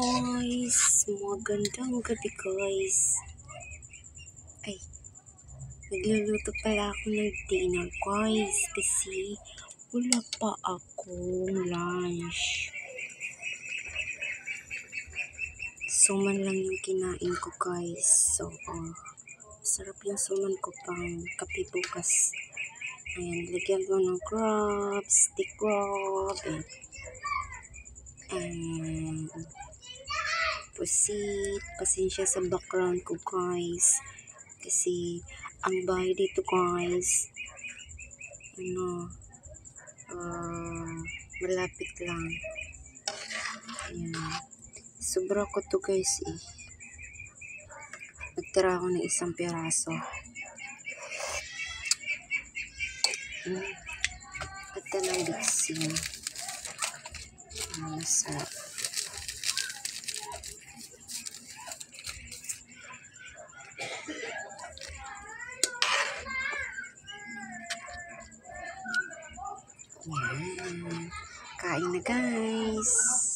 Guys, magandang gabi guys. Ay, nagluluto pala ako ng dinner guys kasi wala pa akong lunch. Suman lang yung kinain ko guys. So, sarap yung suman ko pang kape bukas. Ayan, lagyan ko ng crab, stick crab, and pusit. Pasensya sa background ko guys kasi ang bahay dito guys malapit lang. Ayan, sobra ko to guys nagtira ako ng isang piraso. Ito ng bitsin. Masarap. Yan. Kain na guys.